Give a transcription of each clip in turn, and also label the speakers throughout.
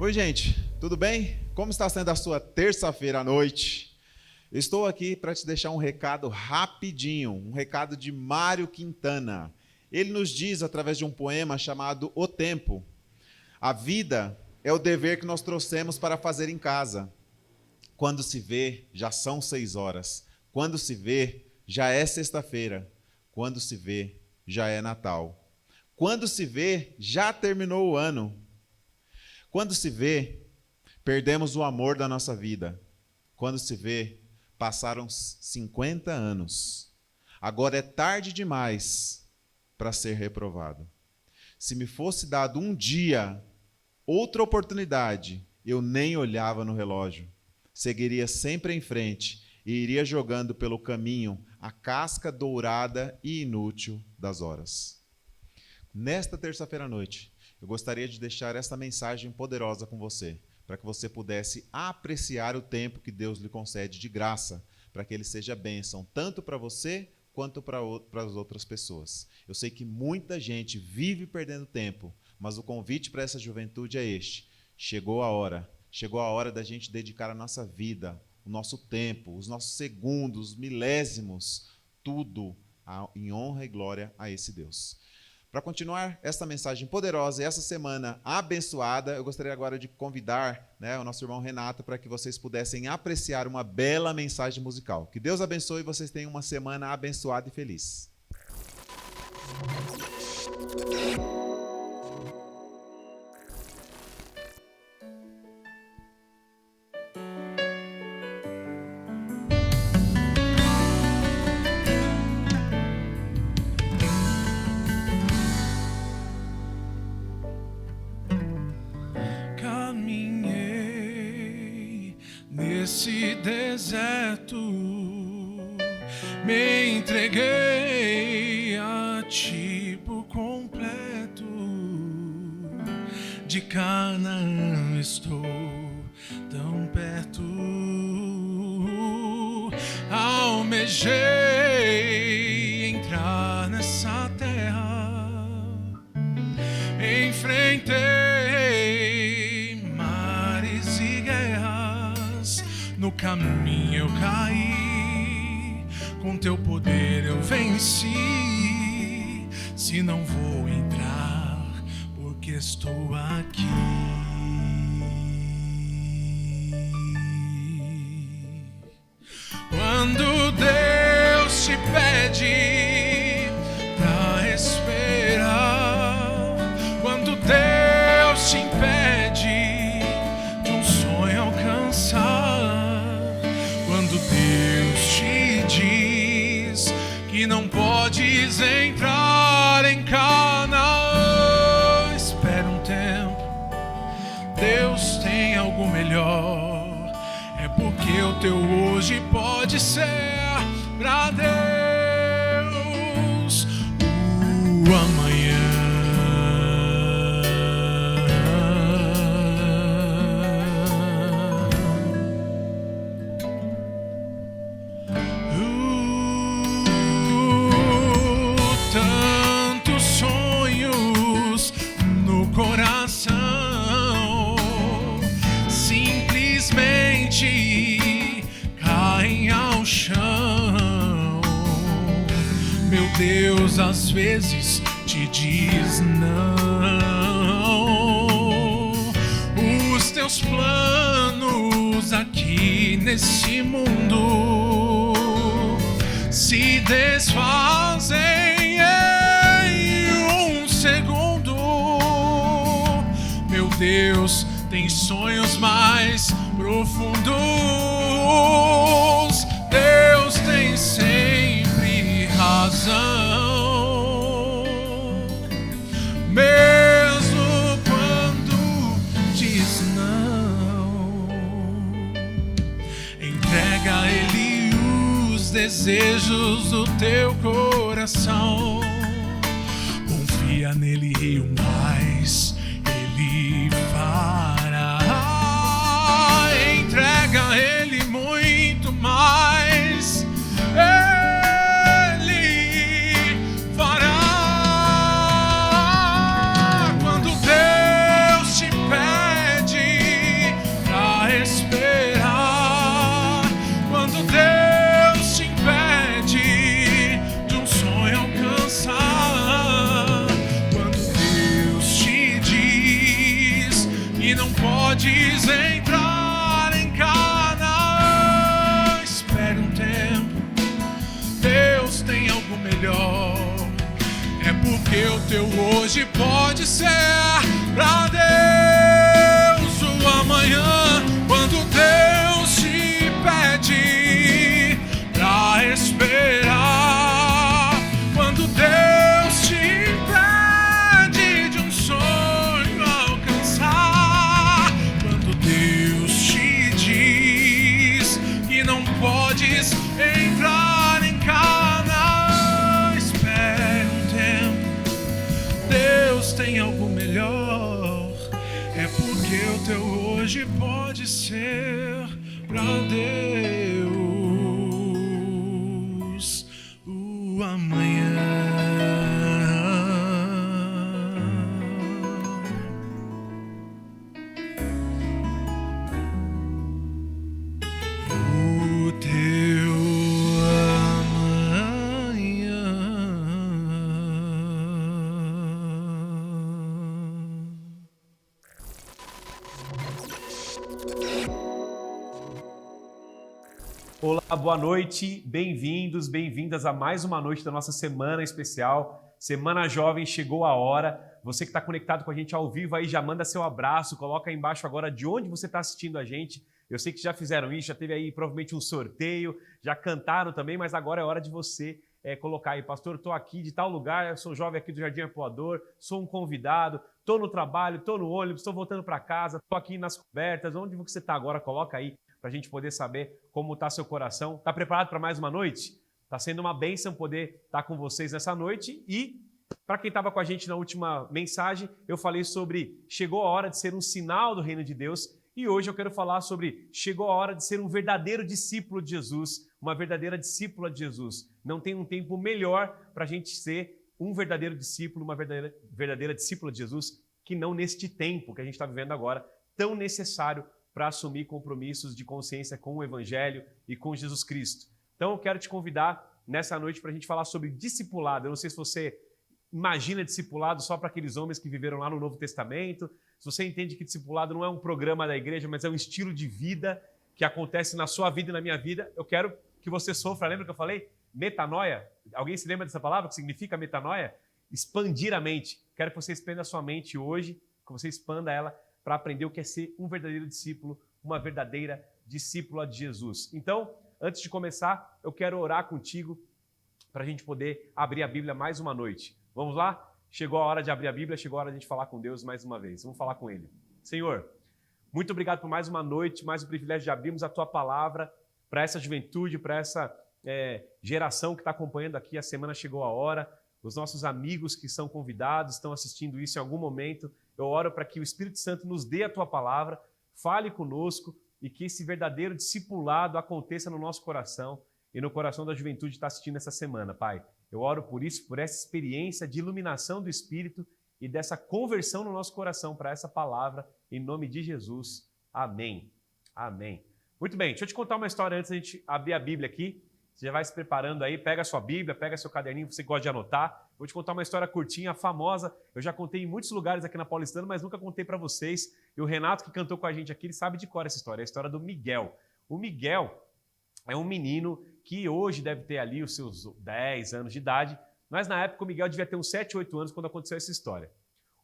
Speaker 1: Oi, gente, tudo bem? Como está sendo a sua terça-feira à noite? Estou aqui para te deixar um recado rapidinho, um recado de Mário Quintana. Ele nos diz, através de um poema chamado O Tempo: a vida é o dever que nós trouxemos para fazer em casa. Quando se vê, já são 6 horas. Quando se vê, já é sexta-feira. Quando se vê, já é Natal. Quando se vê, já terminou o ano. Quando se vê, perdemos o amor da nossa vida. Quando se vê, passaram 50 anos. Agora é tarde demais para ser reprovado. Se me fosse dado um dia, outra oportunidade, eu nem olhava no relógio. Seguiria sempre em frente e iria jogando pelo caminho a casca dourada e inútil das horas. Nesta terça-feira à noite, eu gostaria de deixar esta mensagem poderosa com você, para que você pudesse apreciar o tempo que Deus lhe concede de graça, para que ele seja bênção, tanto para você quanto para as outras pessoas. Eu sei que muita gente vive perdendo tempo, mas o convite para essa juventude é este: chegou a hora da gente dedicar a nossa vida, o nosso tempo, os nossos segundos, milésimos, tudo em honra e glória a esse Deus. Para continuar essa mensagem poderosa e essa semana abençoada, eu gostaria agora de convidar o nosso irmão Renato para que vocês pudessem apreciar uma bela mensagem musical. Que Deus abençoe e vocês tenham uma semana abençoada e feliz.
Speaker 2: nesse deserto, me entreguei a ti por completo. De Canaã estou tão perto. Almejei entrar nessa terra, enfrentei mares e guerras. No caminho eu caí, com teu poder eu venci. Se não vou entrar, porque estou aqui. Quando Deus te pede pra esperar, quando Deus te impede de um sonho alcançar, quando Deus te diz que não podes entrar em Canaã, espera um tempo, Deus tem algo melhor. É porque o teu hoje pode ser pra Deus o amanhã. Tantos sonhos no coração, simplesmente caem ao chão. Meu Deus às vezes te diz não. Os teus planos aqui nesse mundo se desfazem em um segundo. Meu Deus tem sonhos mais profundos. Deus tem sempre razão, mesmo quando diz não. Entrega a Ele os desejos do teu coração. Confia nele e o mais Ele fará. Entrega a Ele muito mais, Ele fará. Quando Deus te pede pra esperar, quando Deus te impede de um sonho alcançar, quando Deus te diz que não podes entrar em Canaã, espere um tempo, Deus tem algo melhor. É porque o teu hoje pode ser pra Deus o amanhã. Quando Deus te pede pra esperar, quando Deus te impede de um sonho alcançar, quando Deus te diz que não podes entrar em Canaã, espere um tempo, Deus tem algo melhor. É porque o teu hoje pode ser pra Deus o amanhã. O teu
Speaker 3: Olá, boa noite, bem-vindos, bem-vindas a mais uma noite da nossa semana especial. Semana Jovem, chegou a hora. Você que está conectado com a gente ao vivo aí, já manda seu abraço, coloca aí embaixo agora de onde você está assistindo a gente. Eu sei que já fizeram isso, já teve aí provavelmente um sorteio, já cantaram também, mas agora é hora de você colocar aí, pastor, estou aqui de tal lugar, eu sou jovem aqui do Jardim Apoador, sou um convidado, estou no trabalho, estou no ônibus, estou voltando para casa, estou aqui nas cobertas, onde você está agora, coloca aí para a gente poder saber como está seu coração. Está preparado para mais uma noite? Está sendo uma bênção poder estar com vocês nessa noite. E para quem estava com a gente na última mensagem, eu falei sobre chegou a hora de ser um sinal do reino de Deus. E hoje eu quero falar sobre chegou a hora de ser um verdadeiro discípulo de Jesus, uma verdadeira discípula de Jesus. Não tem um tempo melhor para a gente ser um verdadeiro discípulo, uma verdadeira discípula de Jesus, que não neste tempo que a gente está vivendo agora, tão necessário para assumir compromissos de consciência com o Evangelho e com Jesus Cristo. Então eu quero te convidar nessa noite para a gente falar sobre discipulado. Eu não sei se você imagina discipulado só para aqueles homens que viveram lá no Novo Testamento, se você entende que discipulado não é um programa da igreja, mas é um estilo de vida que acontece na sua vida e na minha vida, eu quero que você sofra. Lembra que eu falei? Metanoia. Alguém se lembra dessa palavra? O que significa metanoia? Expandir a mente. Quero que você expanda a sua mente hoje, que você expanda ela para aprender o que é ser um verdadeiro discípulo, uma verdadeira discípula de Jesus. Então, antes de começar, eu quero orar contigo para a gente poder abrir a Bíblia mais uma noite. Vamos lá? Chegou a hora de abrir a Bíblia, chegou a hora de a gente falar com Deus mais uma vez. Vamos falar com Ele. Senhor, muito obrigado por mais uma noite, mais o privilégio de abrirmos a Tua Palavra para essa juventude, para essa geração que está acompanhando aqui. A semana chegou a hora. Os nossos amigos que são convidados, estão assistindo isso em algum momento. Eu oro para que o Espírito Santo nos dê a Tua Palavra, fale conosco e que esse verdadeiro discipulado aconteça no nosso coração e no coração da juventude que está assistindo essa semana, Pai. Eu oro por isso, por essa experiência de iluminação do Espírito e dessa conversão no nosso coração para essa palavra, em nome de Jesus. Amém. Amém. Muito bem, deixa eu te contar uma história antes da gente abrir a Bíblia aqui. Você já vai se preparando aí, pega a sua Bíblia, pega seu caderninho, você gosta de anotar. Vou te contar uma história curtinha, famosa. Eu já contei em muitos lugares aqui na Paulistana, mas nunca contei para vocês. E o Renato, que cantou com a gente aqui, ele sabe de cor essa história. É a história do Miguel. O Miguel é um menino que hoje deve ter ali os seus 10 anos de idade, mas na época o Miguel devia ter uns 7, 8 anos quando aconteceu essa história.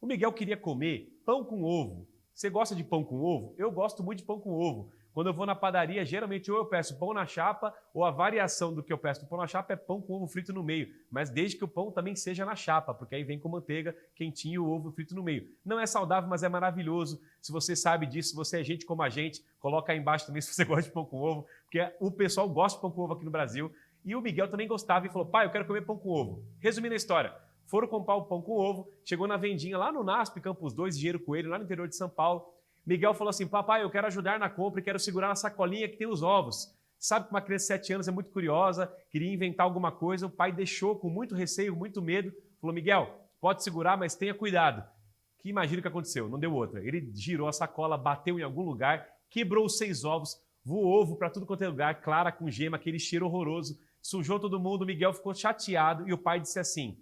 Speaker 3: O Miguel queria comer pão com ovo. Você gosta de pão com ovo? Eu gosto muito de pão com ovo. Quando eu vou na padaria, geralmente ou eu peço pão na chapa, ou a variação do que eu peço do pão na chapa é pão com ovo frito no meio. Mas desde que o pão também seja na chapa, porque aí vem com manteiga quentinha e o ovo frito no meio. Não é saudável, mas é maravilhoso. Se você sabe disso, se você é gente como a gente, coloca aí embaixo também se você gosta de pão com ovo, porque o pessoal gosta de pão com ovo aqui no Brasil. E o Miguel também gostava e falou, pai, eu quero comer pão com ovo. Resumindo a história, foram comprar o pão com ovo, chegou na vendinha lá no NASP, Campos 2, Engenheiro Coelho, lá no interior de São Paulo. Miguel falou assim, papai, eu quero ajudar na compra e quero segurar na sacolinha que tem os ovos. Sabe que uma criança de 7 anos é muito curiosa, queria inventar alguma coisa, o pai deixou com muito receio, muito medo, falou, Miguel, pode segurar, mas tenha cuidado. Que imagina o que aconteceu, não deu outra. Ele girou a sacola, bateu em algum lugar, quebrou os 6 ovos, voou ovo para tudo quanto é lugar, clara com gema, aquele cheiro horroroso, sujou todo mundo, o Miguel ficou chateado e o pai disse assim,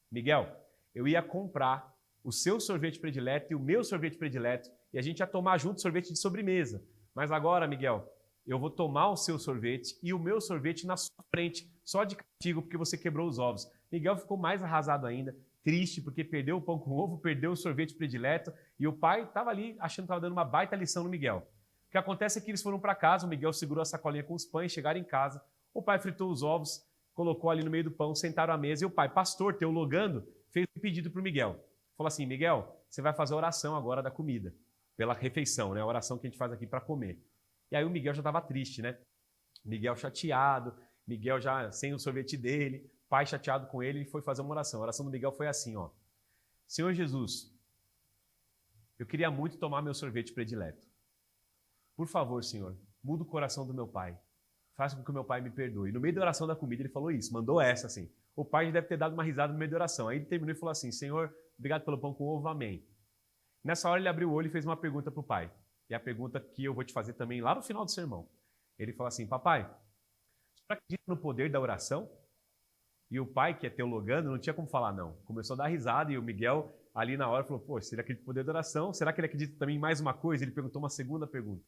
Speaker 3: Miguel, eu ia comprar o seu sorvete predileto e o meu sorvete predileto e a gente ia tomar junto sorvete de sobremesa. Mas agora, Miguel, eu vou tomar o seu sorvete e o meu sorvete na sua frente, só de castigo, porque você quebrou os ovos. Miguel ficou mais arrasado ainda, triste, porque perdeu o pão com ovo, perdeu o sorvete predileto e o pai estava ali achando que estava dando uma baita lição no Miguel. O que acontece é que eles foram para casa, o Miguel segurou a sacolinha com os pães, chegaram em casa, o pai fritou os ovos, colocou ali no meio do pão, sentaram à mesa e o pai, pastor, teologando, fez um pedido para o Miguel. Falou assim, Miguel, você vai fazer a oração agora da comida, pela refeição, né? A oração que a gente faz aqui para comer. E aí o Miguel já estava triste, né? Miguel chateado, Miguel já sem o sorvete dele, pai chateado com ele, e foi fazer uma oração. A oração do Miguel foi assim, ó. Senhor Jesus, eu queria muito tomar meu sorvete predileto. Por favor, Senhor, muda o coração do meu pai. Faça com que o meu pai me perdoe. No meio da oração da comida ele falou isso, mandou essa assim. O pai já deve ter dado uma risada no meio da oração. Aí ele terminou e falou assim, Senhor, obrigado pelo pão com ovo, amém. Nessa hora ele abriu o olho e fez uma pergunta para o pai. E a pergunta que eu vou te fazer também lá no final do sermão. Ele falou assim, papai, você acredita no poder da oração? E o pai, que é teologando, não tinha como falar não. Começou a dar risada e o Miguel ali na hora falou, pô, se ele acredita no poder da oração, será que ele acredita também em mais uma coisa? Ele perguntou uma segunda pergunta.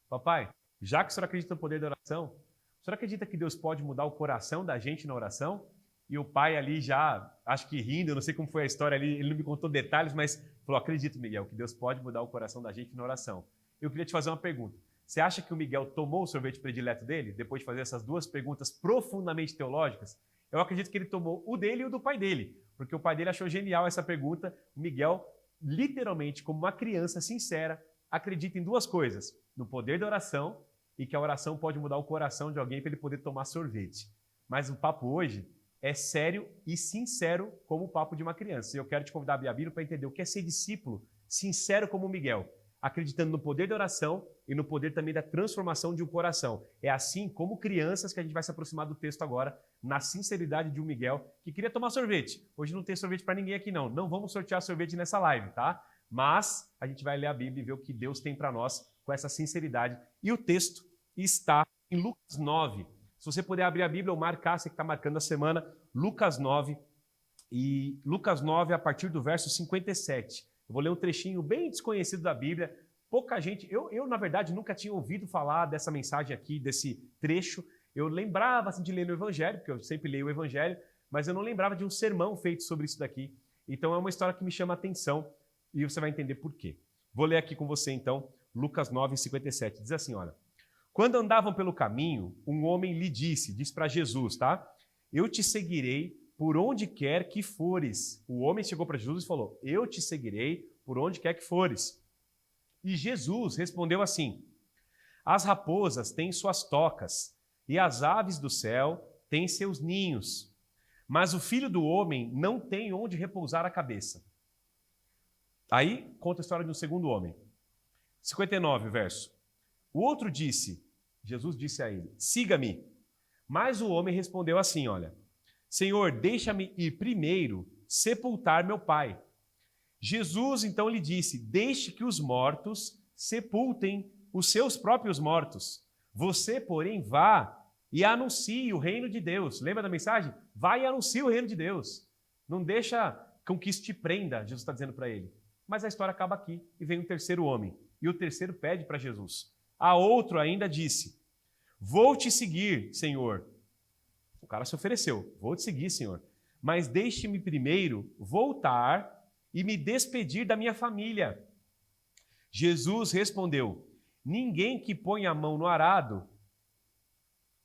Speaker 3: Papai, já que o senhor acredita no poder da oração, o senhor acredita que Deus pode mudar o coração da gente na oração? E o pai ali já, acho que rindo, eu não sei como foi a história ali, ele não me contou detalhes, mas falou, acredito, Miguel, que Deus pode mudar o coração da gente na oração. Eu queria te fazer uma pergunta. Você acha que o Miguel tomou o sorvete predileto dele, depois de fazer essas duas perguntas profundamente teológicas? Eu acredito que ele tomou o dele e o do pai dele, porque o pai dele achou genial essa pergunta. O Miguel, literalmente, como uma criança sincera, acredita em duas coisas, no poder da oração e que a oração pode mudar o coração de alguém para ele poder tomar sorvete. Mas o papo hoje é sério e sincero como o papo de uma criança. E eu quero te convidar a abrir a Bíblia para entender o que é ser discípulo sincero como Miguel, acreditando no poder da oração e no poder também da transformação de um coração. É assim como crianças que a gente vai se aproximar do texto agora, na sinceridade de um Miguel que queria tomar sorvete. Hoje não tem sorvete para ninguém aqui não. Não vamos sortear sorvete nessa live, tá? Mas a gente vai ler a Bíblia e ver o que Deus tem para nós com essa sinceridade. E o texto está em Lucas 9. Se você puder abrir a Bíblia ou marcar, você que está marcando a semana, Lucas 9, e Lucas 9 a partir do verso 57. Eu vou ler um trechinho bem desconhecido da Bíblia. Pouca gente, eu na verdade nunca tinha ouvido falar dessa mensagem aqui, desse trecho. Eu lembrava assim, de ler no Evangelho, porque eu sempre leio o Evangelho, mas eu não lembrava de um sermão feito sobre isso daqui. Então é uma história que me chama a atenção e você vai entender por quê. Vou ler aqui com você então, Lucas 9, 57. Diz assim, olha. Quando andavam pelo caminho, um homem lhe diz para Jesus, tá? Eu te seguirei por onde quer que fores. O homem chegou para Jesus e falou, eu te seguirei por onde quer que fores. E Jesus respondeu assim, as raposas têm suas tocas e as aves do céu têm seus ninhos, mas o filho do homem não tem onde repousar a cabeça. Aí conta a história de um segundo homem. 59, verso. O outro disse, Jesus disse a ele, siga-me. Mas o homem respondeu assim, olha, Senhor, deixa-me ir primeiro sepultar meu pai. Jesus então lhe disse, deixe que os mortos sepultem os seus próprios mortos. Você, porém, vá e anuncie o reino de Deus. Lembra da mensagem? Vá e anuncie o reino de Deus. Não deixa com que isso te prenda, Jesus está dizendo para ele. Mas a história acaba aqui e vem um terceiro homem. E o terceiro pede para Jesus. A outro ainda disse, vou te seguir, Senhor. O cara se ofereceu, vou te seguir, Senhor. Mas deixe-me primeiro voltar e me despedir da minha família. Jesus respondeu, ninguém que põe a mão no arado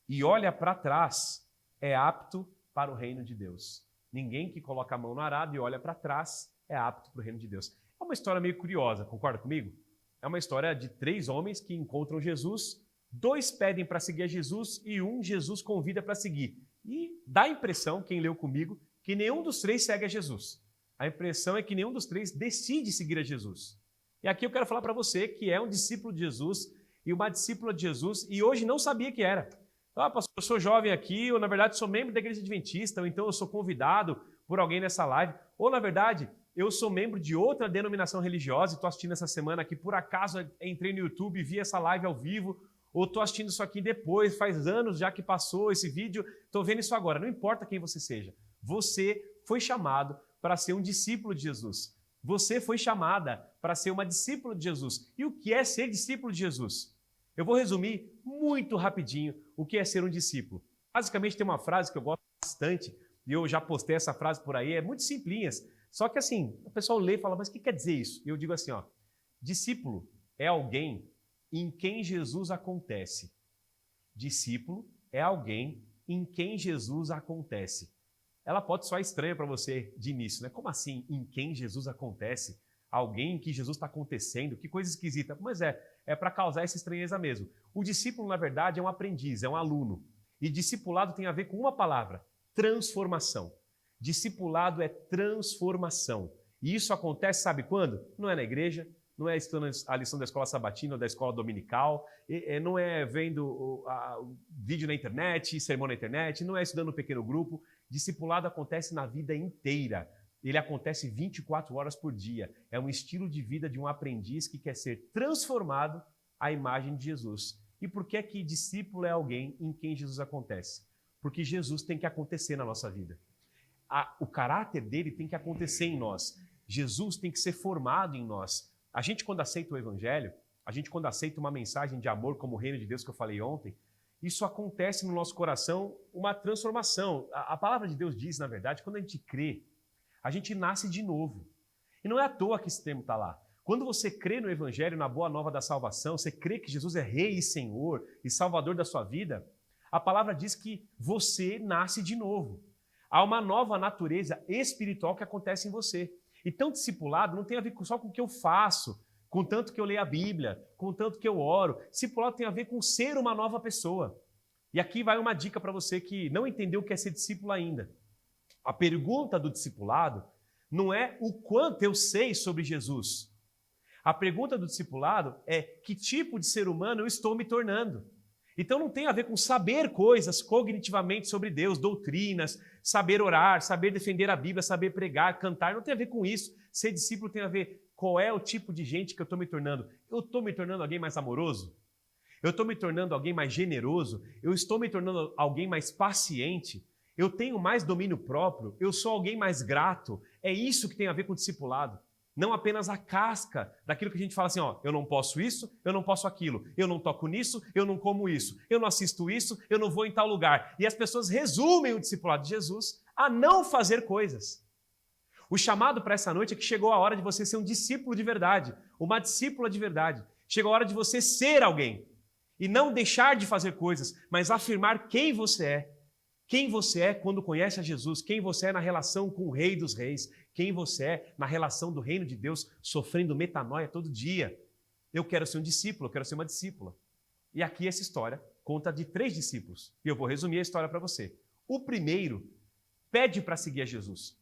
Speaker 3: e olha para trás é apto para o reino de Deus. Ninguém que coloca a mão no arado e olha para trás é apto para o reino de Deus. É uma história meio curiosa, concorda comigo? É uma história de 3 homens que encontram Jesus, 2 pedem para seguir a Jesus e um Jesus convida para seguir. E dá a impressão, quem leu comigo, que nenhum dos 3 segue a Jesus. A impressão é que nenhum dos 3 decide seguir a Jesus. E aqui eu quero falar para você que é um discípulo de Jesus e uma discípula de Jesus e hoje não sabia que era. Ah, pastor, eu sou jovem aqui, ou na verdade sou membro da igreja adventista, ou então eu sou convidado por alguém nessa live, ou na verdade eu sou membro de outra denominação religiosa e estou assistindo essa semana aqui, por acaso entrei no YouTube e vi essa live ao vivo, ou estou assistindo isso aqui depois, faz anos já que passou esse vídeo, estou vendo isso agora. Não importa quem você seja, você foi chamado para ser um discípulo de Jesus. Você foi chamada para ser uma discípula de Jesus. E o que é ser discípulo de Jesus? Eu vou resumir muito rapidinho o que é ser um discípulo. Basicamente tem uma frase que eu gosto bastante, e eu já postei essa frase por aí, é muito simplinhas. Só que assim, o pessoal lê e fala, mas o que quer dizer isso? E eu digo assim, ó, discípulo é alguém em quem Jesus acontece. Discípulo é alguém em quem Jesus acontece. Ela pode soar estranha para você de início, né? Como assim, em quem Jesus acontece? Alguém em que Jesus está acontecendo? Que coisa esquisita. Mas é para causar essa estranheza mesmo. O discípulo, na verdade, é um aprendiz, é um aluno. E discipulado tem a ver com uma palavra, transformação. Discipulado é transformação. E isso acontece, sabe quando? Não é na igreja, não é estudando a lição da escola sabatina ou da escola dominical, não é vendo o vídeo na internet, sermão na internet, não é estudando um pequeno grupo. Discipulado acontece na vida inteira. Ele acontece 24 horas por dia. É um estilo de vida de um aprendiz que quer ser transformado à imagem de Jesus. E por que é que discípulo é alguém em quem Jesus acontece? Porque Jesus tem que acontecer na nossa vida. O caráter dele tem que acontecer em nós. Jesus tem que ser formado em nós. A gente, quando aceita o Evangelho, a gente, quando aceita uma mensagem de amor como o reino de Deus que eu falei ontem, isso acontece no nosso coração uma transformação. A palavra de Deus diz, na verdade, quando a gente crê, a gente nasce de novo. E não é à toa que esse termo está lá. Quando você crê no Evangelho, na boa nova da salvação, você crê que Jesus é Rei e Senhor e Salvador da sua vida, a palavra diz que você nasce de novo. Há uma nova natureza espiritual que acontece em você. Então, discipulado não tem a ver só com o que eu faço, contanto que eu leia a Bíblia, contanto que eu oro. Discipulado tem a ver com ser uma nova pessoa. E aqui vai uma dica para você que não entendeu o que é ser discípulo ainda. A pergunta do discipulado não é o quanto eu sei sobre Jesus. A pergunta do discipulado é que tipo de ser humano eu estou me tornando. Então não tem a ver com saber coisas cognitivamente sobre Deus, doutrinas, saber orar, saber defender a Bíblia, saber pregar, cantar, não tem a ver com isso. Ser discípulo tem a ver qual é o tipo de gente que eu estou me tornando. Eu estou me tornando alguém mais amoroso? Eu estou me tornando alguém mais generoso? Eu estou me tornando alguém mais paciente? Eu tenho mais domínio próprio? Eu sou alguém mais grato? É isso que tem a ver com o discipulado. Não apenas a casca daquilo que a gente fala assim, ó, eu não posso isso, eu não posso aquilo, eu não toco nisso, eu não como isso, eu não assisto isso, eu não vou em tal lugar. E as pessoas resumem o discipulado de Jesus a não fazer coisas. O chamado para essa noite é que chegou a hora de você ser um discípulo de verdade, uma discípula de verdade. Chegou a hora de você ser alguém e não deixar de fazer coisas, mas afirmar quem você é. Quem você é quando conhece a Jesus, quem você é na relação com o Rei dos Reis, quem você é na relação do reino de Deus, sofrendo metanoia todo dia. Eu quero ser um discípulo, eu quero ser uma discípula. E aqui essa história conta de 3 discípulos. E eu vou resumir a história para você. O primeiro pede para seguir a Jesus.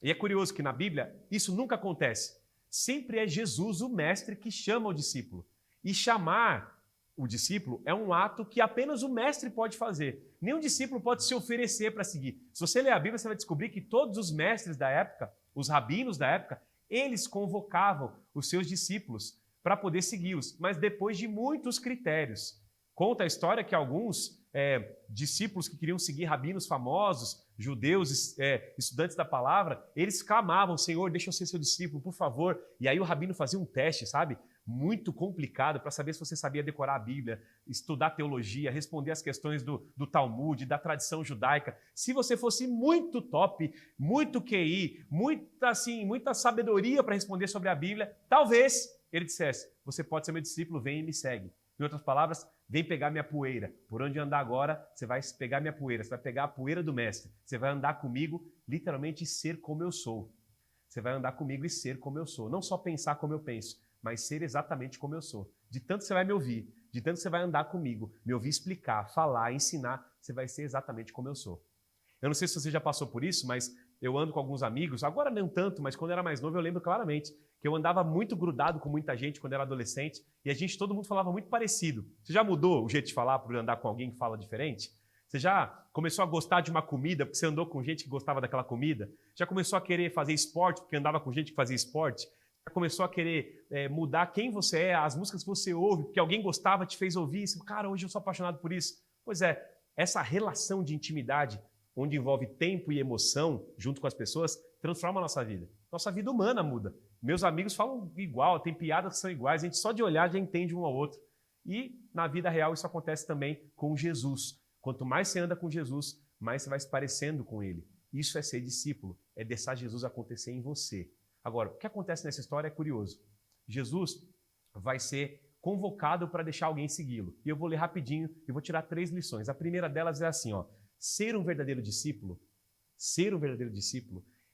Speaker 3: E é curioso que na Bíblia isso nunca acontece. Sempre é Jesus, o mestre, que chama o discípulo. E chamar o discípulo é um ato que apenas o mestre pode fazer. Nenhum discípulo pode se oferecer para seguir. Se você ler a Bíblia, você vai descobrir que todos os mestres da época, os rabinos da época, eles convocavam os seus discípulos para poder segui-los, mas depois de muitos critérios. Conta a história que alguns discípulos que queriam seguir rabinos famosos, judeus, estudantes da palavra, eles clamavam, Senhor, deixa eu ser seu discípulo, por favor. E aí o rabino fazia um teste, sabe? Muito complicado para saber se você sabia decorar a Bíblia, estudar teologia, responder as questões do Talmud, da tradição judaica. Se você fosse muito top, muito QI, muita sabedoria para responder sobre a Bíblia, talvez ele dissesse, você pode ser meu discípulo, vem e me segue. Em outras palavras, vem pegar minha poeira. Por onde andar agora, você vai pegar minha poeira, você vai pegar a poeira do mestre. Você vai andar comigo, literalmente, e ser como eu sou. Você vai andar comigo e ser como eu sou. Não só pensar como eu penso, mas ser exatamente como eu sou. De tanto você vai me ouvir, de tanto você vai andar comigo, me ouvir explicar, falar, ensinar, você vai ser exatamente como eu sou. Eu não sei se você já passou por isso, mas eu ando com alguns amigos, agora não tanto, mas quando eu era mais novo eu lembro claramente que eu andava muito grudado com muita gente quando eu era adolescente e todo mundo falava muito parecido. Você já mudou o jeito de falar por andar com alguém que fala diferente? Você já começou a gostar de uma comida porque você andou com gente que gostava daquela comida? Já começou a querer fazer esporte porque andava com gente que fazia esporte? Já começou a querer mudar quem você é, as músicas que você ouve, porque alguém gostava, te fez ouvir, e você, cara, hoje eu sou apaixonado por isso. Pois é, essa relação de intimidade, onde envolve tempo e emoção junto com as pessoas, transforma a nossa vida. Nossa vida humana muda. Meus amigos falam igual, tem piadas que são iguais, a gente só de olhar já entende um ao outro. E na vida real isso acontece também com Jesus. Quanto mais você anda com Jesus, mais você vai se parecendo com Ele. Isso é ser discípulo, é deixar Jesus acontecer em você. Agora, o que acontece nessa história é curioso. Jesus vai ser convocado para deixar alguém segui-lo. E eu vou ler rapidinho e vou tirar 3 lições. A primeira delas é assim, ó. Ser um verdadeiro discípulo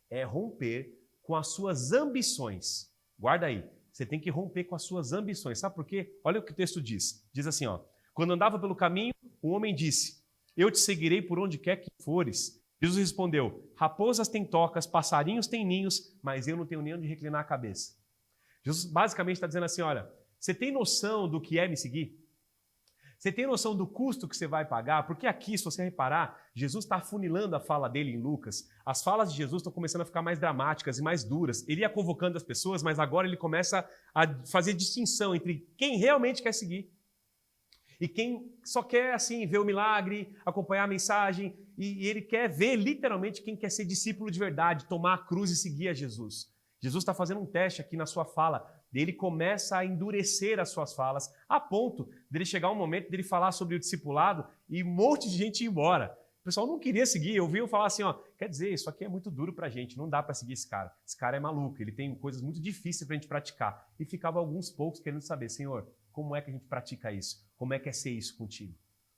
Speaker 3: é romper com as suas ambições. Guarda aí, você tem que romper com as suas ambições. Sabe por quê? Olha o que o texto diz. Diz assim, ó. Quando andava pelo caminho, um homem disse, eu te seguirei por onde quer que fores. Jesus respondeu, raposas têm tocas, passarinhos têm ninhos, mas eu não tenho nem onde reclinar a cabeça. Jesus basicamente está dizendo assim, olha, você tem noção do que é me seguir? Você tem noção do custo que você vai pagar? Porque aqui, se você reparar, Jesus está afunilando a fala dele em Lucas. As falas de Jesus estão começando a ficar mais dramáticas e mais duras. Ele ia convocando as pessoas, mas agora ele começa a fazer distinção entre quem realmente quer seguir e quem só quer assim ver o milagre, acompanhar a mensagem, e ele quer ver literalmente quem quer ser discípulo de verdade, tomar a cruz e seguir a Jesus. Jesus está fazendo um teste aqui na sua fala. Ele começa a endurecer as suas falas, a ponto dele chegar um momento dele falar sobre o discipulado e um monte de gente ir embora. O pessoal não queria seguir, eu ouvi falar assim, ó, quer dizer, isso aqui é muito duro pra gente, não dá para seguir esse cara. Esse cara é maluco, ele tem coisas muito difíceis pra gente praticar. E ficava alguns poucos querendo saber, Senhor, como é que a gente pratica isso? Como é que é ser isso contigo?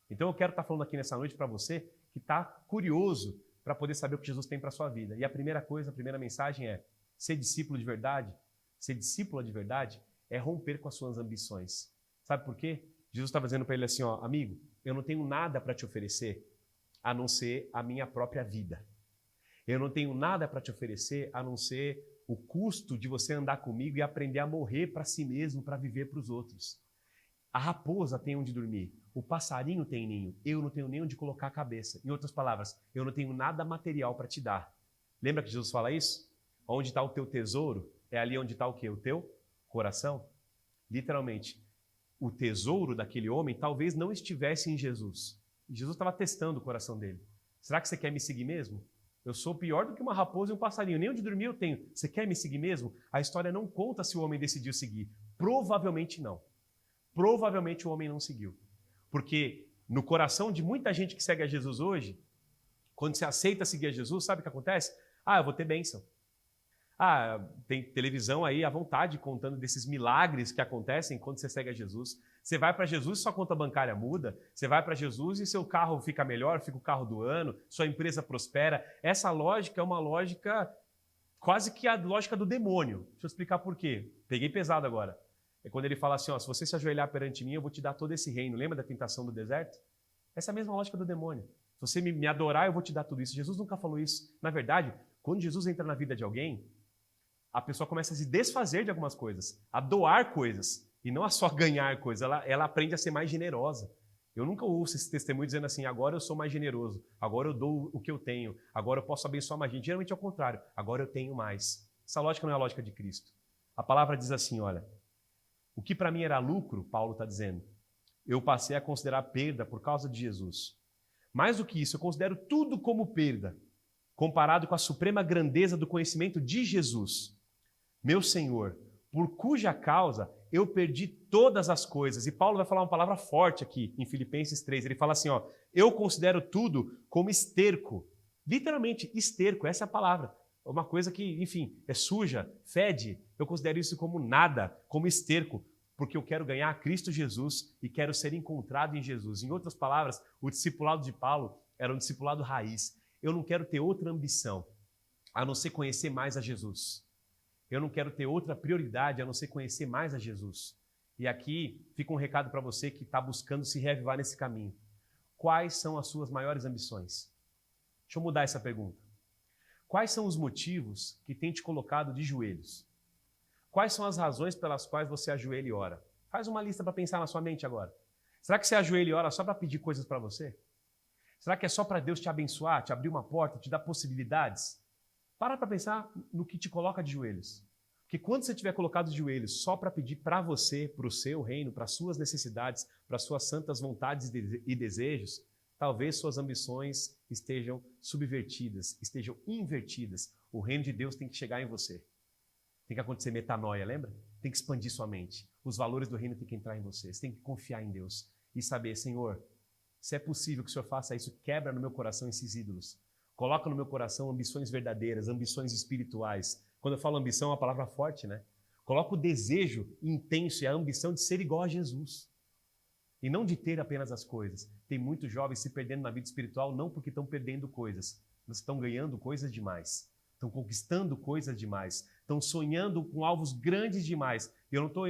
Speaker 3: Então eu quero estar falando aqui nessa noite para você que está curioso para poder saber o que Jesus tem para a sua vida. E a primeira coisa, a primeira mensagem é, ser discípulo de verdade, ser discípula de verdade, é romper com as suas ambições. Sabe por quê? Jesus estava dizendo para ele assim, ó, amigo, eu não tenho nada para te oferecer a não ser a minha própria vida. Eu não tenho nada para te oferecer a não ser o custo de você andar comigo e aprender a morrer para si mesmo, para viver para os outros. A raposa tem onde dormir, o passarinho tem ninho, eu não tenho nem onde colocar a cabeça. Em outras palavras, eu não tenho nada material para te dar. Lembra que Jesus fala isso? Onde está o teu tesouro, é ali onde está o quê? O teu coração. Literalmente, o tesouro daquele homem talvez não estivesse em Jesus. E Jesus estava testando o coração dele. Será que você quer me seguir mesmo? Eu sou pior do que uma raposa e um passarinho. Nem onde dormir eu tenho. Você quer me seguir mesmo? A história não conta se o homem decidiu seguir. Provavelmente não. Provavelmente o homem não seguiu. Porque no coração de muita gente que segue a Jesus hoje, quando você aceita seguir a Jesus, sabe o que acontece? Eu vou ter bênção. Tem televisão aí à vontade contando desses milagres que acontecem quando você segue a Jesus. Você vai para Jesus e sua conta bancária muda. Você vai para Jesus e seu carro fica melhor, fica o carro do ano, sua empresa prospera. Essa lógica é uma lógica quase que a lógica do demônio. Deixa eu explicar por quê. Peguei pesado agora. É quando ele fala assim, ó, se você se ajoelhar perante mim, eu vou te dar todo esse reino. Lembra da tentação do deserto? Essa é a mesma lógica do demônio. Se você me adorar, eu vou te dar tudo isso. Jesus nunca falou isso. Na verdade, quando Jesus entra na vida de alguém, a pessoa começa a se desfazer de algumas coisas, a doar coisas, e não a só ganhar coisas. Ela aprende a ser mais generosa. Eu nunca ouço esse testemunho dizendo assim, agora eu sou mais generoso, agora eu dou o que eu tenho, agora eu posso abençoar mais gente. Geralmente é o contrário, agora eu tenho mais. Essa lógica não é a lógica de Cristo. A palavra diz assim, olha, o que para mim era lucro, Paulo está dizendo, eu passei a considerar perda por causa de Jesus. Mais do que isso, eu considero tudo como perda, comparado com a suprema grandeza do conhecimento de Jesus, meu Senhor, por cuja causa eu perdi todas as coisas. E Paulo vai falar uma palavra forte aqui em Filipenses 3. Ele fala assim, ó, eu considero tudo como esterco. Literalmente, esterco, essa é a palavra. Uma coisa que, enfim, é suja, fede. Eu considero isso como nada, como esterco, porque eu quero ganhar Cristo Jesus e quero ser encontrado em Jesus. Em outras palavras, o discipulado de Paulo era um discipulado raiz. Eu não quero ter outra ambição, a não ser conhecer mais a Jesus. Eu não quero ter outra prioridade, a não ser conhecer mais a Jesus. E aqui fica um recado para você que está buscando se reavivar nesse caminho. Quais são as suas maiores ambições? Deixa eu mudar essa pergunta. Quais são os motivos que têm te colocado de joelhos? Quais são as razões pelas quais você ajoelha e ora? Faz uma lista para pensar na sua mente agora. Será que você ajoelha e ora só para pedir coisas para você? Será que é só para Deus te abençoar, te abrir uma porta, te dar possibilidades? Para pensar no que te coloca de joelhos. Porque quando você estiver colocado de joelhos só para pedir para você, para o seu reino, para as suas necessidades, para as suas santas vontades e desejos, talvez suas ambições estejam subvertidas, estejam invertidas. O reino de Deus tem que chegar em você. Tem que acontecer metanoia, lembra? Tem que expandir sua mente. Os valores do reino têm que entrar em você. Você tem que confiar em Deus e saber, Senhor, se é possível que o Senhor faça isso, quebra no meu coração esses ídolos. Coloca no meu coração ambições verdadeiras, ambições espirituais. Quando eu falo ambição, é uma palavra forte, né? Coloca o desejo intenso e a ambição de ser igual a Jesus. E não de ter apenas as coisas. Tem muitos jovens se perdendo na vida espiritual não porque estão perdendo coisas, mas estão ganhando coisas demais. Estão conquistando coisas demais. Estão sonhando com alvos grandes demais. E eu não estou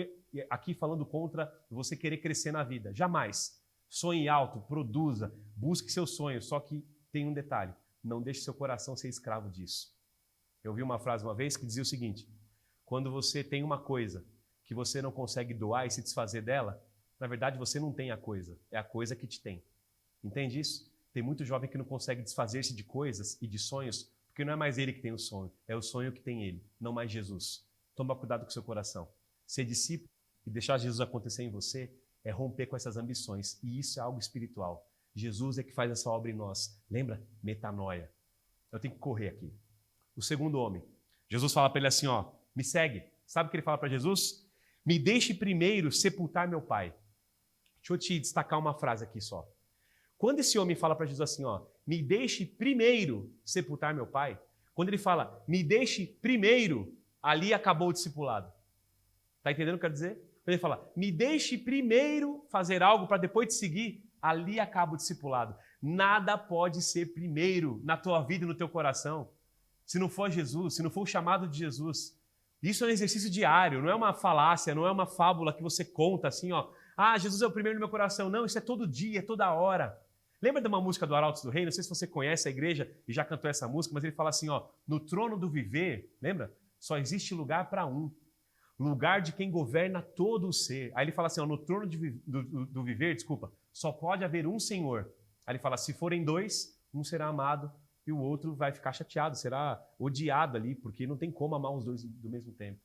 Speaker 3: aqui falando contra você querer crescer na vida. Jamais. Sonhe alto, produza, busque seus sonhos. Só que tem um detalhe. Não deixe seu coração ser escravo disso. Eu ouvi uma frase uma vez que dizia o seguinte: quando você tem uma coisa que você não consegue doar e se desfazer dela, na verdade você não tem a coisa, é a coisa que te tem. Entende isso? Tem muito jovem que não consegue desfazer-se de coisas e de sonhos, porque não é mais ele que tem o sonho, é o sonho que tem ele, não mais Jesus. Toma cuidado com o seu coração. Ser discípulo e deixar Jesus acontecer em você é romper com essas ambições, e isso é algo espiritual. Jesus é que faz essa obra em nós. Lembra? Metanoia. Eu tenho que correr aqui. O segundo homem. Jesus fala para ele assim, ó, me segue. Sabe o que ele fala para Jesus? Me deixe primeiro sepultar meu pai. Deixa eu te destacar uma frase aqui só. Quando esse homem fala para Jesus assim, ó, me deixe primeiro sepultar meu pai, quando ele fala, me deixe primeiro, ali acabou o discipulado. Tá entendendo o que eu quero dizer? Quando ele fala, me deixe primeiro fazer algo para depois te seguir, ali acaba o discipulado. Nada pode ser primeiro na tua vida e no teu coração. Se não for Jesus, se não for o chamado de Jesus, Isso é um exercício diário, não é uma falácia, não é uma fábula que você conta assim, ó. Ah, Jesus é o primeiro no meu coração. Não, isso é todo dia, é toda hora. Lembra de uma música do Arautos do Rei? Não sei se você conhece a igreja e já cantou essa música, mas ele fala assim, ó. No trono do viver, lembra? Só existe lugar para um. Lugar de quem governa todo o ser. Aí ele fala assim, ó, no trono do viver, só pode haver um Senhor. Aí ele fala, se forem dois, um será amado e o outro vai ficar chateado, será odiado ali, porque não tem como amar os dois do mesmo tempo.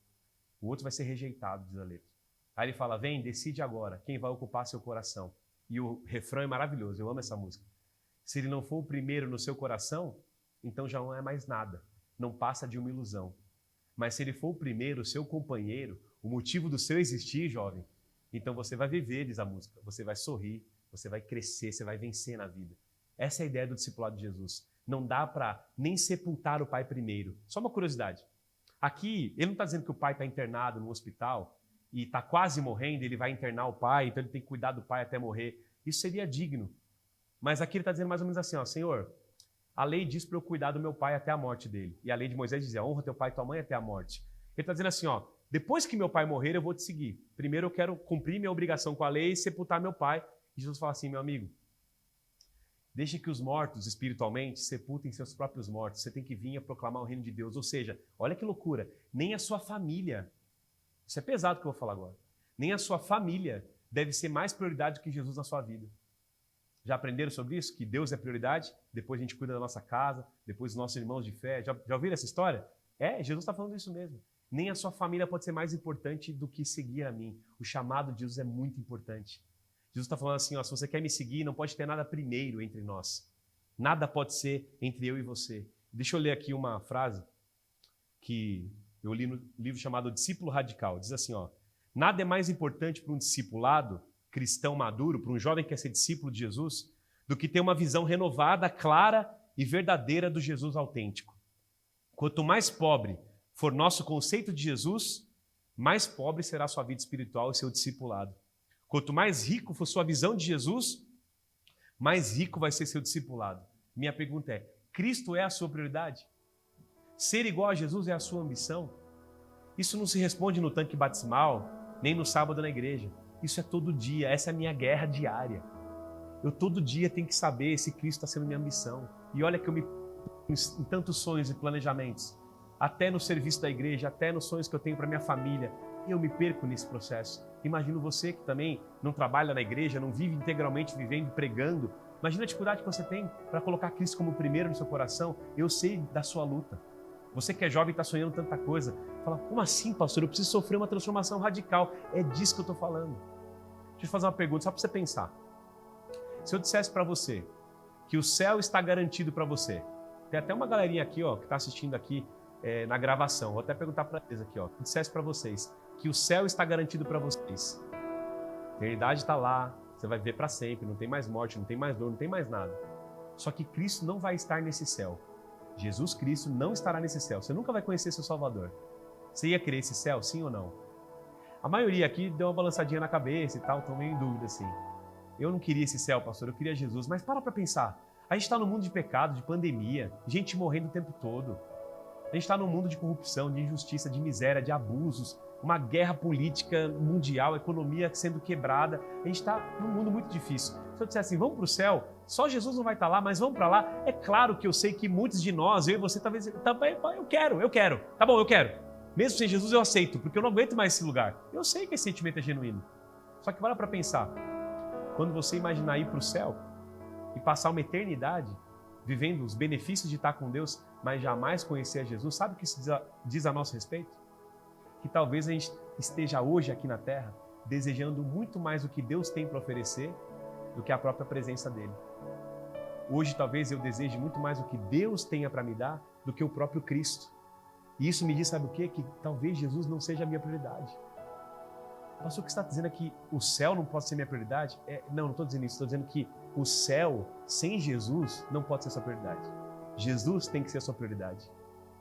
Speaker 3: O outro vai ser rejeitado, diz a letra. Aí ele fala, vem, decide agora quem vai ocupar seu coração. E o refrão é maravilhoso, eu amo essa música. Se ele não for o primeiro no seu coração, então já não é mais nada, não passa de uma ilusão. Mas se ele for o primeiro, o seu companheiro, o motivo do seu existir, jovem, então você vai viver, diz a música, você vai sorrir, você vai crescer, você vai vencer na vida. Essa é a ideia do discipulado de Jesus. Não dá para nem sepultar o pai primeiro. Só uma curiosidade. Aqui, ele não está dizendo que o pai está internado no hospital e está quase morrendo, ele vai internar o pai, então ele tem que cuidar do pai até morrer. Isso seria digno. Mas aqui ele está dizendo mais ou menos assim, ó, Senhor, a lei diz para eu cuidar do meu pai até a morte dele. E a lei de Moisés dizia, honra teu pai e tua mãe até a morte. Ele está dizendo assim, ó, depois que meu pai morrer, eu vou te seguir. Primeiro eu quero cumprir minha obrigação com a lei e sepultar meu pai. E Jesus fala assim, meu amigo, deixe que os mortos, espiritualmente, sepultem seus próprios mortos. Você tem que vir a proclamar o reino de Deus. Ou seja, olha que loucura, nem a sua família, isso é pesado que eu vou falar agora, nem a sua família deve ser mais prioridade do que Jesus na sua vida. Já aprenderam sobre isso? Que Deus é prioridade? Depois a gente cuida da nossa casa, depois dos nossos irmãos de fé. Já ouviram essa história? Jesus está falando isso mesmo. Nem a sua família pode ser mais importante do que seguir a mim. O chamado de Jesus é muito importante. Jesus está falando assim, ó, se você quer me seguir, não pode ter nada primeiro entre nós. Nada pode ser entre eu e você. Deixa eu ler aqui uma frase que eu li no livro chamado Discípulo Radical. Diz assim, ó, nada é mais importante para um discipulado cristão maduro, para um jovem que quer ser discípulo de Jesus, do que ter uma visão renovada, clara e verdadeira do Jesus autêntico. Quanto mais pobre for nosso conceito de Jesus, mais pobre será sua vida espiritual e seu discipulado. Quanto mais rico for sua visão de Jesus, mais rico vai ser seu discipulado. Minha pergunta é, Cristo é a sua prioridade? Ser igual a Jesus é a sua ambição? Isso não se responde no tanque batismal, nem no sábado na igreja. Isso é todo dia, essa é a minha guerra diária. Eu todo dia tenho que saber se Cristo está sendo minha ambição. E olha que eu me em tantos sonhos e planejamentos, até no serviço da igreja, até nos sonhos que eu tenho para minha família, eu me perco nesse processo. Imagino você que também não trabalha na igreja, não vive integralmente vivendo, pregando. Imagina a dificuldade que você tem para colocar Cristo como primeiro no seu coração. Eu sei da sua luta. Você que é jovem e está sonhando tanta coisa, fala, como assim, pastor? Eu preciso sofrer uma transformação radical. É disso que eu estou falando. Deixa eu fazer uma pergunta, só para você pensar. Se eu dissesse para você que o céu está garantido para você, tem até uma galerinha aqui, ó, que está assistindo aqui na gravação, vou até perguntar para eles aqui, ó, se eu dissesse para vocês que o céu está garantido para vocês, a eternidade está lá, você vai viver para sempre, não tem mais morte, não tem mais dor, não tem mais nada. Só que Cristo não vai estar nesse céu. Jesus Cristo não estará nesse céu. Você nunca vai conhecer seu Salvador. Você ia querer esse céu, sim ou não? A maioria aqui deu uma balançadinha na cabeça e tal, estão meio em dúvida assim. Eu não queria esse céu, pastor, eu queria Jesus. Mas para pensar. A gente está no mundo de pecado, de pandemia, gente morrendo o tempo todo. A gente está num mundo de corrupção, de injustiça, de miséria, de abusos, uma guerra política mundial, a economia sendo quebrada. A gente está num mundo muito difícil. Se eu disser assim, vamos para o céu, só Jesus não vai estar lá, mas vamos para lá. É claro que eu sei que muitos de nós, eu e você, talvez, eu quero. Tá bom, eu quero. Mesmo sem Jesus eu aceito, porque eu não aguento mais esse lugar. Eu sei que esse sentimento é genuíno. Só que para pensar, quando você imaginar ir para o céu e passar uma eternidade vivendo os benefícios de estar com Deus, mas jamais conhecer a Jesus, sabe o que isso diz a nosso respeito? Que talvez a gente esteja hoje aqui na Terra desejando muito mais o que Deus tem para oferecer do que a própria presença dele. Hoje talvez eu deseje muito mais o que Deus tenha para me dar do que o próprio Cristo. E isso me diz, sabe o quê? Que talvez Jesus não seja a minha prioridade. Pastor, o que você está dizendo é que o céu não pode ser minha prioridade? Não estou dizendo isso. Estou dizendo que o céu sem Jesus não pode ser sua prioridade. Jesus tem que ser a sua prioridade.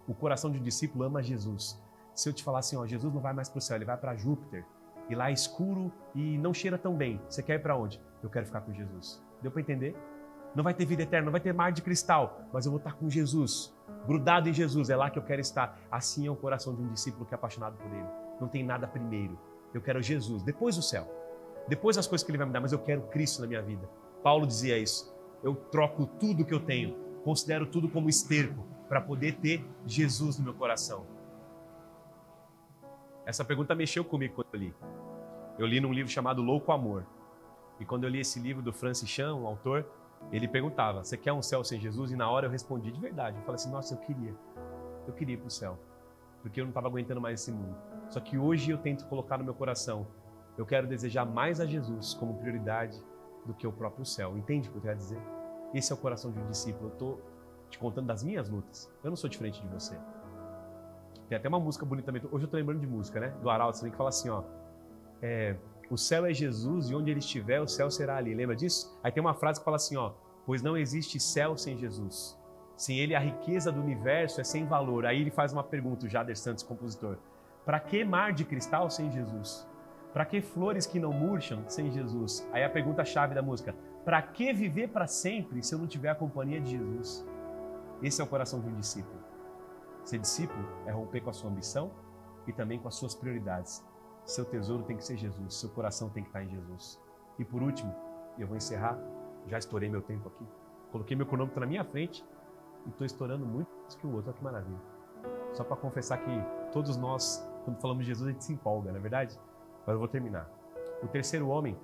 Speaker 3: O coração de um discípulo ama Jesus. Se eu te falar assim, ó, Jesus não vai mais para o céu, ele vai para Júpiter. E lá é escuro e não cheira tão bem. Você quer ir para onde? Eu quero ficar com Jesus. Deu para entender? não vai ter vida eterna, não vai ter mar de cristal, mas eu vou estar com Jesus, grudado em Jesus, é lá que eu quero estar. Assim é o coração de um discípulo que é apaixonado por Ele. Não tem nada primeiro. Eu quero Jesus, depois o céu, depois as coisas que Ele vai me dar, mas eu quero Cristo na minha vida. Paulo dizia isso. Eu troco tudo que eu tenho, considero tudo como esterco para poder ter Jesus no meu coração. Essa pergunta mexeu comigo quando eu li. Eu li num livro chamado Louco Amor. E quando eu li esse livro do Francis Chan, um autor, ele perguntava, você quer um céu sem Jesus? E na hora eu respondi de verdade. Eu falei assim, nossa, eu queria ir para o céu. Porque eu não estava aguentando mais esse mundo. Só que hoje eu tento colocar no meu coração, eu quero desejar mais a Jesus como prioridade do que o próprio céu. Entende o que eu quero dizer? Esse é o coração de um discípulo. Eu estou te contando das minhas lutas. Eu não sou diferente de você. Tem até uma música bonita também. Hoje eu estou lembrando de música, né? Do Arauto, que fala assim, ó. O céu é Jesus e onde Ele estiver, o céu será ali. Lembra disso? Aí tem uma frase que fala assim, ó. Pois não existe céu sem Jesus. Sem Ele, a riqueza do universo é sem valor. Aí ele faz uma pergunta, o Jader Santos, compositor. Para que mar de cristal sem Jesus? Para que flores que não murcham sem Jesus? Aí a pergunta-chave da música. Para que viver para sempre se eu não tiver a companhia de Jesus? Esse é o coração de um discípulo. Ser discípulo é romper com a sua ambição e também com as suas prioridades. Seu tesouro tem que ser Jesus, seu coração tem que estar em Jesus. E por último, e eu vou encerrar, já estourei meu tempo aqui, coloquei meu cronômetro na minha frente e estou estourando muito mais que o outro, olha que maravilha. Só para confessar que todos nós, quando falamos de Jesus, a gente se empolga, não é verdade? Mas eu vou terminar. O terceiro homem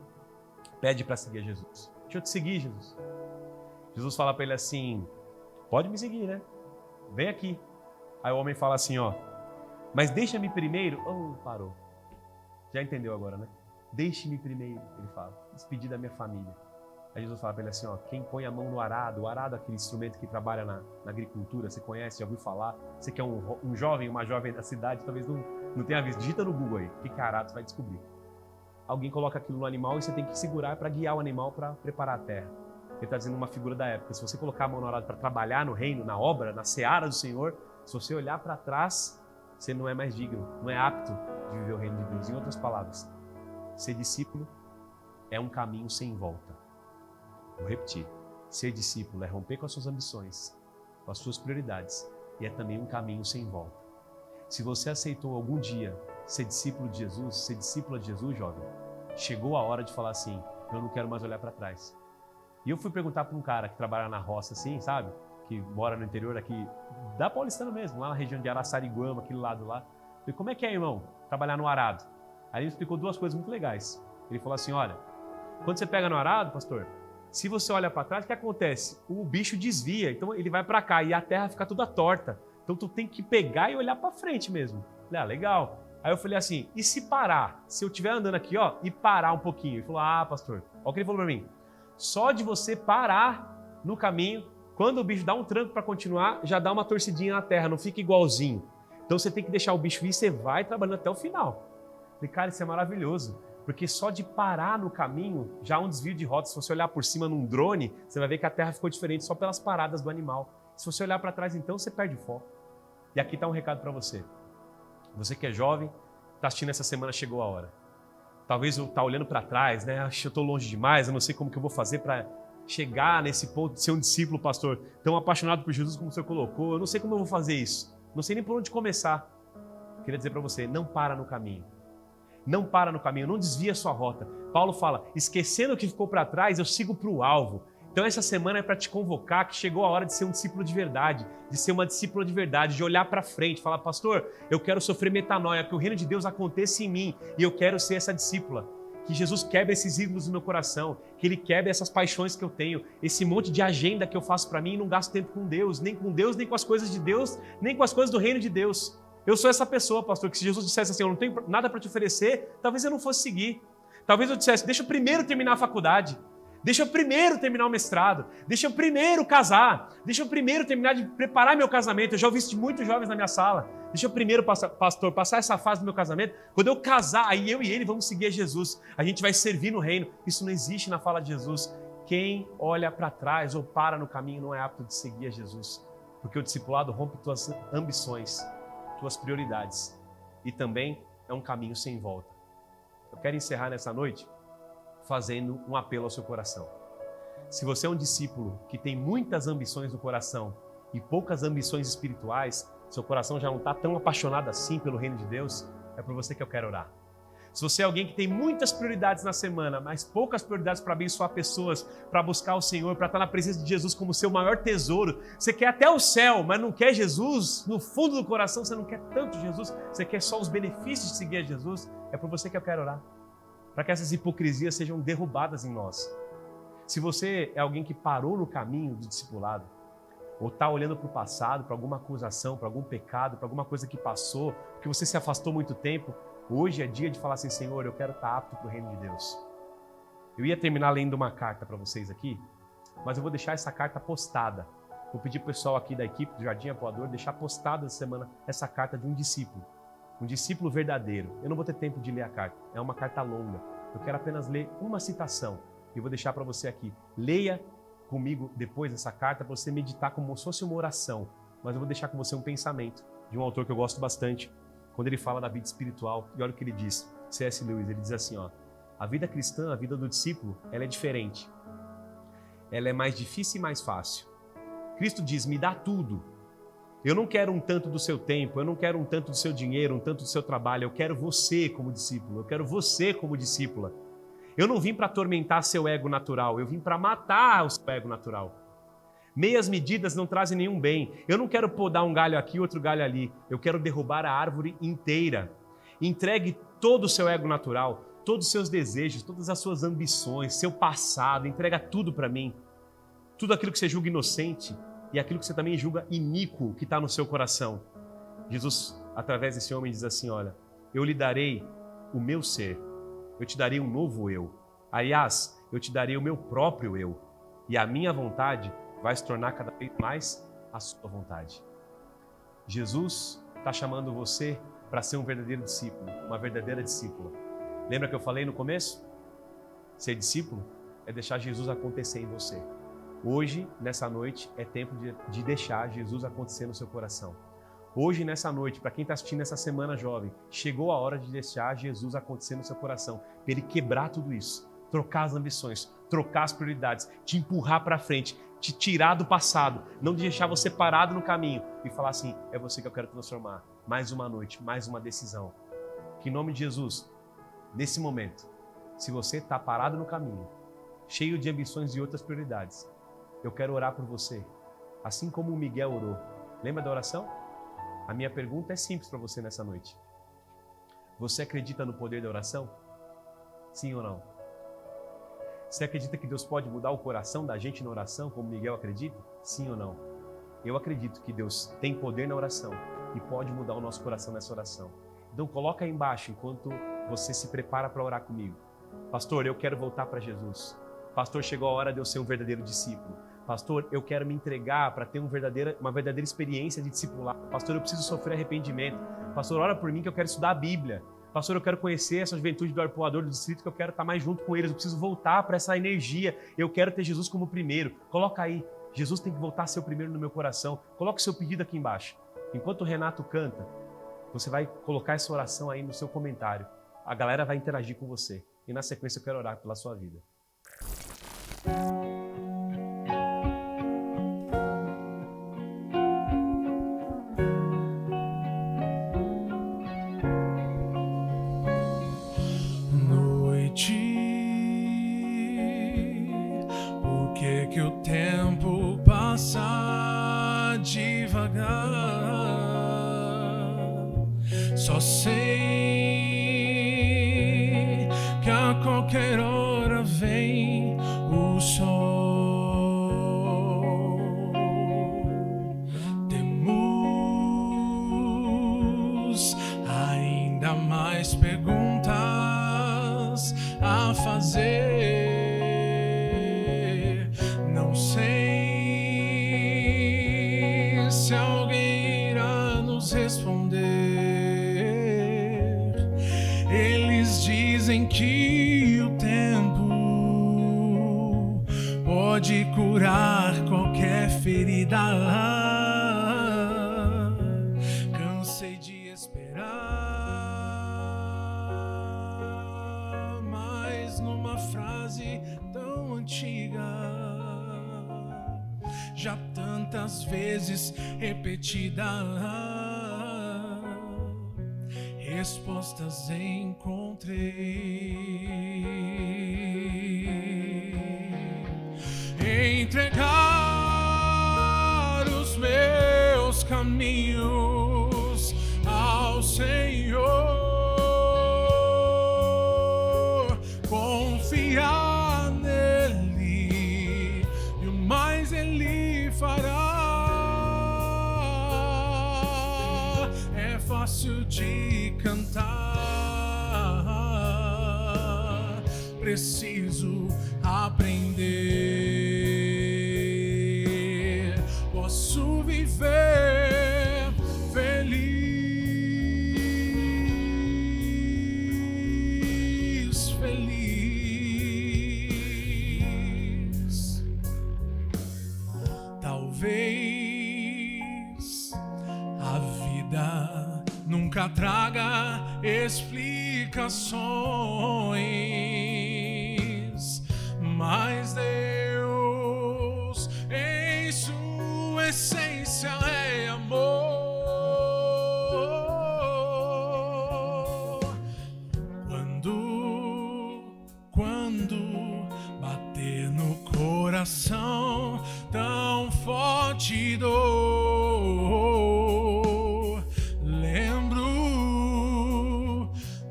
Speaker 3: pede para seguir a Jesus. Deixa eu te seguir, Jesus. Jesus fala para ele assim, pode me seguir, né? Vem aqui. Aí o homem fala assim, ó, mas deixa-me primeiro... Oh, parou. Já entendeu agora, né? Deixe-me primeiro, ele fala, despedir da minha família. Aí Jesus fala para ele assim, ó, quem põe a mão no arado, o arado é aquele instrumento que trabalha na agricultura, você conhece, já ouviu falar? Você que é um jovem, uma jovem da cidade, talvez não tenha visto, digita no Google aí, o que é arado, você vai descobrir. Alguém coloca aquilo no animal e você tem que segurar para guiar o animal para preparar a terra. Ele está dizendo uma figura da época, se você colocar a mão no arado para trabalhar no reino, na obra, na seara do Senhor, se você olhar para trás, você não é mais digno, não é apto de viver o reino de Deus. Em outras palavras, ser discípulo é um caminho sem volta. Vou repetir. Ser discípulo é romper com as suas ambições, com as suas prioridades, e é também um caminho sem volta. Se você aceitou algum dia ser discípulo de Jesus, ser discípula de Jesus, jovem, chegou a hora de falar assim, eu não quero mais olhar para trás. E eu fui perguntar para um cara que trabalha na roça assim, sabe? Que mora no interior aqui, da Paulistana mesmo, lá na região de Araçariguama, aquele lado lá. Eu falei, como é que é, irmão, trabalhar no arado? Aí ele me explicou duas coisas muito legais. Ele falou assim, olha, quando você pega no arado, pastor, se você olha para trás, o que acontece? O bicho desvia, então ele vai para cá e a terra fica toda torta. Então tu tem que pegar e olhar para frente mesmo. Eu falei, legal. Aí eu falei assim, e se parar? Se eu estiver andando aqui, ó, e parar um pouquinho? Ele falou, pastor, olha o que ele falou para mim. Só de você parar no caminho, quando o bicho dá um tranco para continuar, já dá uma torcidinha na terra, não fica igualzinho. Então você tem que deixar o bicho ir e você vai trabalhando até o final. Eu falei, cara, isso é maravilhoso, porque só de parar no caminho, já há um desvio de rota. Se você olhar por cima num drone, você vai ver que a terra ficou diferente só pelas paradas do animal. Se você olhar para trás, então, você perde o foco. E aqui está um recado para você. Você que é jovem, está assistindo essa semana, chegou a hora. Talvez eu está olhando para trás, né? Acho que eu estou longe demais, eu não sei como que eu vou fazer para chegar nesse ponto de ser um discípulo, pastor, tão apaixonado por Jesus como o senhor colocou. Eu não sei como eu vou fazer isso. Não sei nem por onde começar. Queria dizer para você, não para no caminho. Não para no caminho, não desvia a sua rota. Paulo fala, esquecendo o que ficou para trás, eu sigo para o alvo. Então essa semana é para te convocar que chegou a hora de ser um discípulo de verdade, de ser uma discípula de verdade, de olhar para frente, falar, pastor, eu quero sofrer metanoia, que o reino de Deus aconteça em mim e eu quero ser essa discípula. Que Jesus quebre esses ídolos no meu coração, que Ele quebre essas paixões que eu tenho, esse monte de agenda que eu faço para mim e não gasto tempo com Deus, nem com as coisas de Deus, nem com as coisas do reino de Deus. Eu sou essa pessoa, pastor, que se Jesus dissesse assim, eu não tenho nada para te oferecer, talvez eu não fosse seguir. Talvez eu dissesse, deixa eu primeiro terminar a faculdade, deixa eu primeiro terminar o mestrado, deixa eu primeiro casar, deixa eu primeiro terminar de preparar meu casamento. Eu já ouvi isso de muitos jovens na minha sala. Deixa eu primeiro, pastor, passar essa fase do meu casamento. Quando eu casar, aí eu e ele vamos seguir a Jesus. A gente vai servir no reino. Isso não existe na fala de Jesus. Quem olha para trás ou para no caminho não é apto de seguir a Jesus. Porque o discipulado rompe tuas ambições, tuas prioridades. E também é um caminho sem volta. Eu quero encerrar nessa noite fazendo um apelo ao seu coração. Se você é um discípulo que tem muitas ambições no coração e poucas ambições espirituais, seu coração já não está tão apaixonado assim pelo reino de Deus, é por você que eu quero orar. Se você é alguém que tem muitas prioridades na semana, mas poucas prioridades para abençoar pessoas, para buscar o Senhor, para estar na presença de Jesus como seu maior tesouro, você quer até o céu, mas não quer Jesus, no fundo do coração você não quer tanto Jesus, você quer só os benefícios de seguir a Jesus, é por você que eu quero orar, para que essas hipocrisias sejam derrubadas em nós. Se você é alguém que parou no caminho do discipulado, ou está olhando para o passado, para alguma acusação, para algum pecado, para alguma coisa que passou, que você se afastou muito tempo, hoje é dia de falar assim, Senhor, eu quero estar apto para o reino de Deus. Eu ia terminar lendo uma carta para vocês aqui, mas eu vou deixar essa carta postada. Vou pedir para o pessoal aqui da equipe do Jardim Apoador deixar postada essa semana essa carta de um discípulo verdadeiro. Eu não vou ter tempo de ler a carta, é uma carta longa. Eu quero apenas ler uma citação e vou deixar para você aqui. Leia comigo depois essa carta para você meditar como se fosse uma oração, mas eu vou deixar com você um pensamento de um autor que eu gosto bastante, quando ele fala da vida espiritual, e olha o que ele diz, C.S. Lewis, ele diz assim, a vida cristã, a vida do discípulo, ela é diferente. Ela é mais difícil e mais fácil. Cristo diz, me dá tudo. Eu não quero um tanto do seu tempo, eu não quero um tanto do seu dinheiro, um tanto do seu trabalho, eu quero você como discípulo, eu quero você como discípula. Eu não vim para atormentar seu ego natural, eu vim para matar o seu ego natural. Meias medidas não trazem nenhum bem. Eu não quero podar um galho aqui, outro galho ali. Eu quero derrubar a árvore inteira. Entregue todo o seu ego natural, todos os seus desejos, todas as suas ambições, seu passado. Entrega tudo para mim. Tudo aquilo que você julga inocente e aquilo que você também julga iníquo que está no seu coração. Jesus, através desse homem, diz assim, olha, eu lhe darei o meu ser. Eu te darei um novo eu. Aliás, eu te darei o meu próprio eu. E a minha vontade vai se tornar cada vez mais a sua vontade. Jesus está chamando você para ser um verdadeiro discípulo, uma verdadeira discípula. Lembra que eu falei no começo? Ser discípulo é deixar Jesus acontecer em você. Hoje, nessa noite, é tempo de deixar Jesus acontecer no seu coração. Hoje, nessa noite, para quem está assistindo essa semana jovem, chegou a hora de deixar Jesus acontecer no seu coração, para ele quebrar tudo isso, trocar as ambições, trocar as prioridades, te empurrar para frente, te tirar do passado, não deixar você parado no caminho e falar assim, é você que eu quero transformar. Mais uma noite, mais uma decisão. Que em nome de Jesus, nesse momento, se você está parado no caminho, cheio de ambições e outras prioridades, eu quero orar por você, assim como o Miguel orou. Lembra da oração? A minha pergunta é simples para você nessa noite. Você acredita no poder da oração? Sim ou não? Você acredita que Deus pode mudar o coração da gente na oração, como Miguel acredita? Sim ou não? Eu acredito que Deus tem poder na oração e pode mudar o nosso coração nessa oração. Então coloca aí embaixo, enquanto você se prepara para orar comigo. Pastor, eu quero voltar para Jesus. Pastor, chegou a hora de eu ser um verdadeiro discípulo. Pastor, eu quero me entregar para ter uma verdadeira experiência de discipular. Pastor, eu preciso sofrer arrependimento. Pastor, ora por mim que eu quero estudar a Bíblia. Pastor, eu quero conhecer essa juventude do Arpoador do Distrito, que eu quero estar mais junto com eles. Eu preciso voltar para essa energia. Eu quero ter Jesus como primeiro. Coloca aí. Jesus tem que voltar a ser o primeiro no meu coração. Coloca o seu pedido aqui embaixo. Enquanto o Renato canta, você vai colocar essa oração aí no seu comentário. A galera vai interagir com você. E na sequência eu quero orar pela sua vida.
Speaker 2: Que o tempo passa devagar. Só sei que a qualquer hora vem o sol. Temos ainda mais perguntas a fazer. Não sei se alguém irá nos responder. Eles dizem que o tempo pode curar qualquer ferida. Cansei de esperar, mas numa frase tão antiga já tantas vezes repetida, respostas encontrei. Entregar os meus caminhos ao Senhor, confiar nele e o mais ele fará. É fácil de cantar, preciso aprender. Posso viver feliz, feliz. Talvez a vida nunca traga explicações, mas Deus em sua essência é amor. Quando bater no coração tão forte dor, lembro,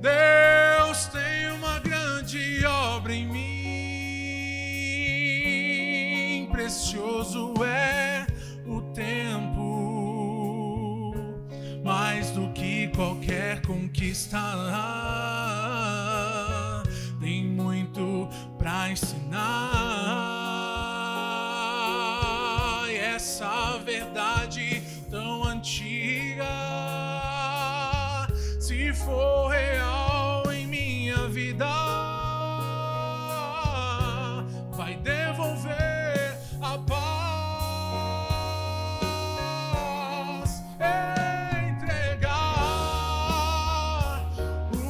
Speaker 2: Deus tem uma grande obra em mim. Precioso é o tempo, mais do que qualquer conquista. Tem muito pra ensinar, e essa verdade tão antiga, se for real em minha vida, vai devolver a paz. Entregar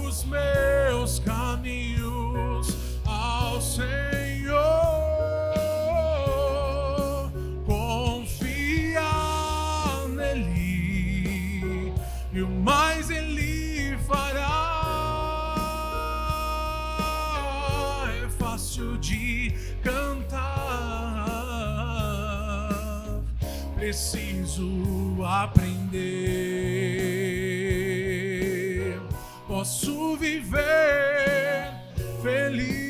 Speaker 2: os meus caminhos ao Senhor, confiar nele e o mais ele fará. É fácil de cantar, preciso aprender. Posso viver feliz,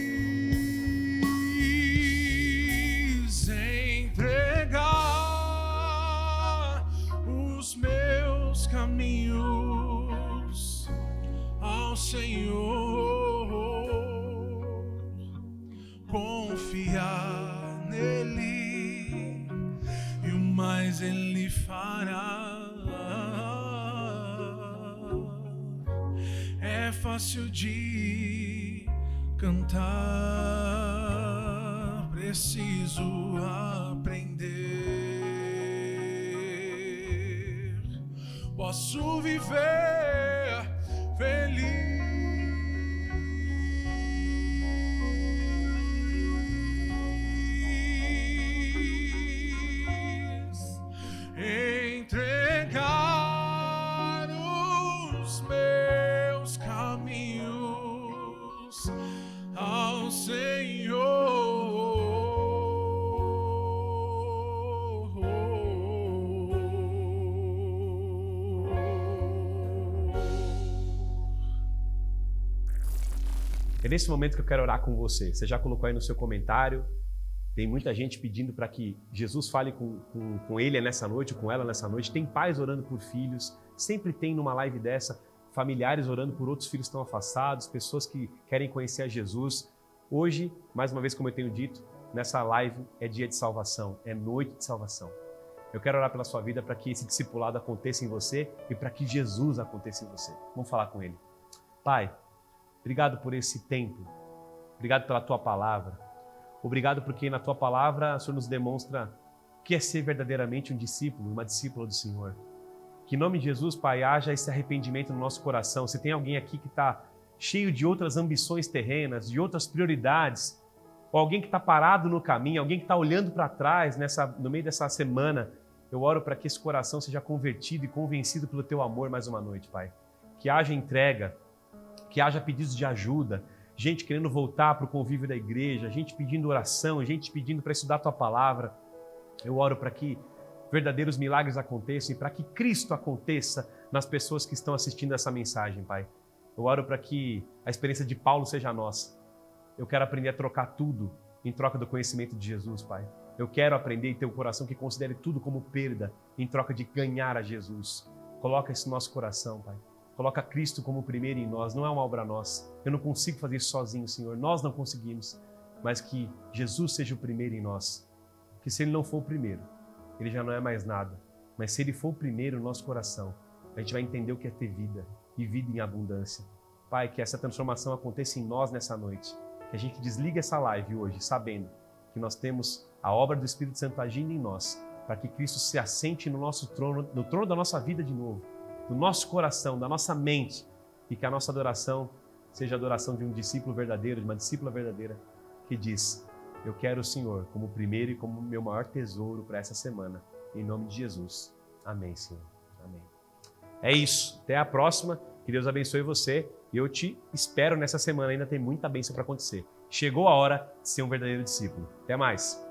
Speaker 2: entregar os meus caminhos ao Senhor, confiar nele e o mais ele fará. É fácil de cantar, preciso aprender. Posso viver feliz, entregar os meus caminhos ao Senhor.
Speaker 3: É nesse momento que eu quero orar com você. Você já colocou aí no seu comentário. Tem muita gente pedindo para que Jesus fale com ele nessa noite, com ela nessa noite. Tem pais orando por filhos. Sempre tem numa live dessa familiares orando por outros filhos que estão afastados, pessoas que querem conhecer a Jesus. Hoje, mais uma vez, como eu tenho dito, nessa live é dia de salvação, é noite de salvação. Eu quero orar pela sua vida para que esse discipulado aconteça em você e para que Jesus aconteça em você. Vamos falar com Ele. Pai, obrigado por esse tempo. Obrigado pela Tua Palavra. Obrigado porque na Tua Palavra o Senhor nos demonstra o que é ser verdadeiramente um discípulo, uma discípula do Senhor. Que em nome de Jesus, Pai, haja esse arrependimento no nosso coração. Se tem alguém aqui que está cheio de outras ambições terrenas, de outras prioridades, ou alguém que está parado no caminho, alguém que está olhando para trás no meio dessa semana, eu oro para que esse coração seja convertido e convencido pelo Teu amor mais uma noite, Pai. Que haja entrega, que haja pedidos de ajuda, gente querendo voltar para o convívio da igreja, gente pedindo oração, gente pedindo para estudar a Tua palavra. Eu oro para que verdadeiros milagres aconteçam e para que Cristo aconteça nas pessoas que estão assistindo essa mensagem, Pai. Eu oro para que a experiência de Paulo seja nossa. Eu quero aprender a trocar tudo em troca do conhecimento de Jesus, Pai. Eu quero aprender e ter um coração que considere tudo como perda em troca de ganhar a Jesus. Coloca isso no nosso coração, Pai. Coloca Cristo como primeiro em nós. Não é uma obra nossa. Eu não consigo fazer isso sozinho, Senhor. Nós não conseguimos. Mas que Jesus seja o primeiro em nós. Que se Ele não for o primeiro, Ele já não é mais nada. Mas se Ele for o primeiro no nosso coração, a gente vai entender o que é ter vida e vida em abundância. Pai, que essa transformação aconteça em nós nessa noite. Que a gente desligue essa live hoje, sabendo que nós temos a obra do Espírito Santo agindo em nós, para que Cristo se assente no nosso trono, no trono da nossa vida de novo, do nosso coração, da nossa mente, e que a nossa adoração seja a adoração de um discípulo verdadeiro, de uma discípula verdadeira, que diz: eu quero o Senhor como primeiro e como meu maior tesouro para essa semana. Em nome de Jesus. Amém, Senhor. Amém. É isso. Até a próxima. Que Deus abençoe você. E eu te espero nessa semana. Ainda tem muita bênção para acontecer. Chegou a hora de ser um verdadeiro discípulo. Até mais.